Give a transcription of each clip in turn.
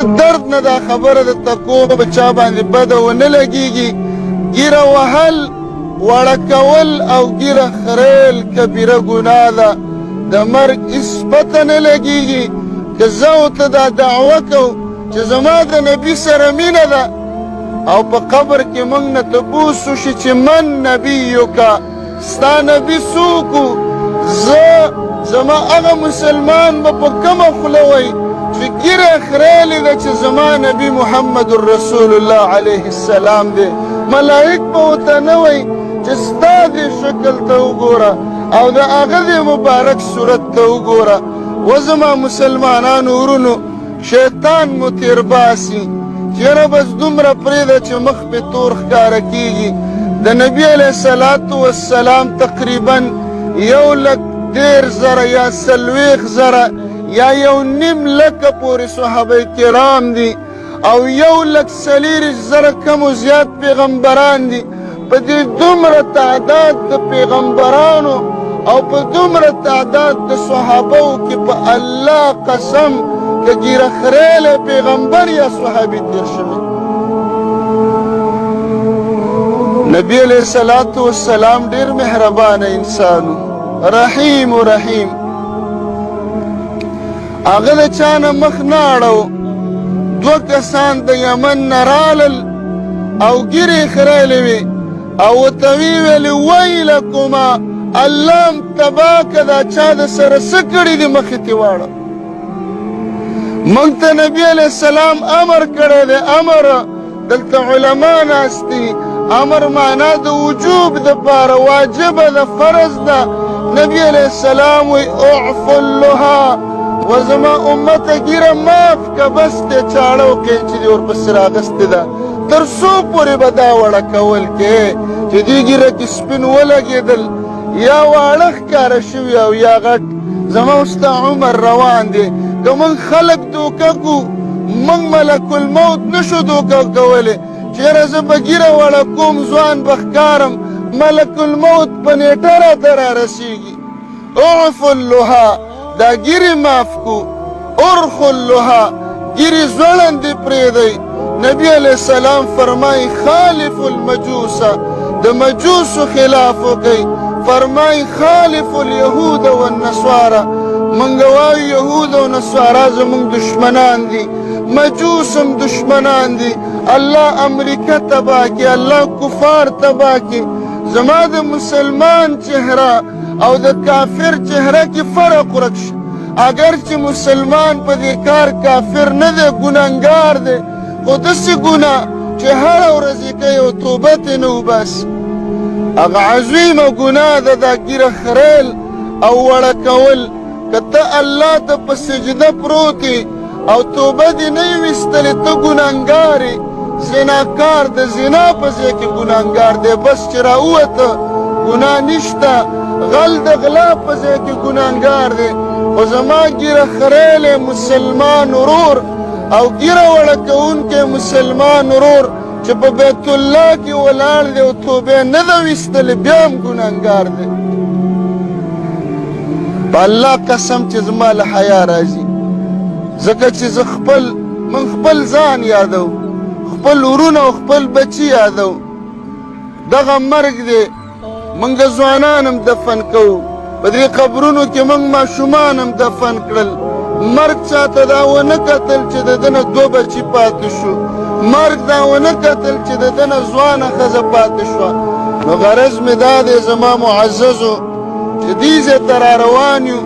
درد نه دا خبره د تکو په چا باندې بده ونه لګېږي. ګیره وهل وړه کول او ګیره خریل کبیره ګناه ده. د مرګ هېڅ پته نه لګېږي که زه ورته دا دعوه کوو چې زما د نبي سره مینه ده او په قبر کې موږ نه تپوس وشي چې من نبیوکه ستا نبي څوک و. زما هغه مسلمان به په کومه خوله وایي چې ګیره خریلې ده چې زما نبي محمد رسول الله علیه السلام دی. ملائک به ورته نه وایي چې ستا دې شکل ته وګوره او د هغه دې مبارک صورت ته وګوره. و زما مسلمانانو ورونو شیطان مو تیر باسي چې یاره بس دومره پرېږده چې مخ پې تور ښکاره کېږي. د نبي علیه الصلاة والسلام تقریبا 1,10,000 یا 40,000 یا 1,500,000 پورې صحابه کرام دي او 1,40,000 کم و زیات پیغمبران دي. په دې دومره تعداد د پیغمبرانو او په دومره تعداد د صحابو کې په الله قسم که ګیره خریلی پیغمبر یا صحابي تیر شوی. نبی علیه الصلاة والسلام ډېر مهربانه انسان و، رحیم و رحیم. هغه د چا نه مخ نه اړو. 2 کسان د یمن نه رالل او ګیرې خریلې وې او ورته ویې ویلې ویلکما الله م تباه که دا چا د سره څه کړي دي مخې تې واړه. موږ ته نبي علیه السلام امر کړی دی. امر دلته علما ناست دي. امر معنا د وجوب دپاره واجبه ده، فرض ده. نبي علیه السلام وی اعفو اللها و زما امته ګیره معاف که بس دی چاړه وکړئ چې دې ورپسې راغستې ده. تر څو پورې به دا وړه کول کې چې دې ګیره کې سپین ولګېدل یا واړه ښکاره شوي او یا غټ. زما ستا عمر روان دی. که موږ خلک دوکه کړو موږ ملک الموت نشو دوکه کولی چې یاره زه به ګیره وړه کوم ځوان به ښکارم ملک الموت په نیټه راته رارسېږي. اعفو اللها دا ګیرې معاف کو. ارخو اللها ګیرې ځوړندې پرېږدئ. نبی علیه السلام فرمایي خالف المجوسه د مجوسو خلاف وکئ. فرمایي خالف الیهود والنصارى منګ وایو یهود او نصارا زمونږ دشمنان دي، مجوس هم دشمنان دي. الله امریکا تباه کړي، الله کفار تباه کړي. زما د مسلمان چهره او د کافر چهره کې فرق ورک شي. اگر چې مسلمان په دې کار کافر نه دی، ګناهګار دی، خو داسې ګناه چې هره ورځ یې کوي او توبه ترې نه وباسي. هغه عظیمه ګناه ده دا ګیره خریل او وړه کول. که ته الله ته په سجده پروت او توبه دې نه یې ویستلې، ته ګناهګار یې. زناکار د زنا په ځای کې ګناهګار دی، بس چې راووته ګناه نشته. غل د غلا په ځای کې ګناهګار دی. خو زما ګیره خریلی مسلمان ورور او ګیره وړه کوونکی مسلمان ورور چې په بیت الله کې ولاړ دی او توبه نه ده ویستلې، بیا هم ګناهګار دی. په الله قسم چې زما له حیا راځي، ځکه چې زه من خپل ځان یادو، خپل ورونه او خپل بچي یادو. دغه مرګ دی موږ ځوانان هم دفن کوو، په دې قبرونو کې موږ ماشومان هم دفن کړل. مرګ چاته دا ونه کتل چې د ده نه 2 بچي پاتې شو. مرګ دا ونه کتل چې د ده نه ځوانه ښځه پاتې شوه. نو غرض مې دا دی زما معززو چې دې ځای ته را روان یو،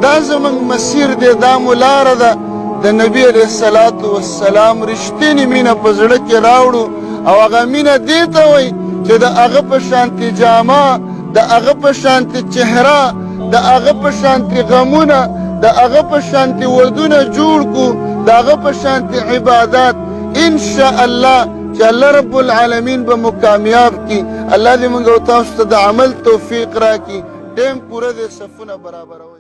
دا زموږ مسیر دی، دا مو لاره ده. د نبي علیه الصلاة والسلام رښتینې مینه په زړه کې راوړو او هغه مینه دې ته وایي چې د هغه په شانتې جامه، د هغه په شانتې چهره، د هغه په شانتې غمونه، د هغه په شانتې ودونه جوړ کړو، د هغه په شانتې عبادات. انشاءالله چې الله رب العالمین به مو کامیاب کړي. الله دې موږ او تاسو ته د عمل توفیق راکړي. ټیم پوره دې صفونه برابروي.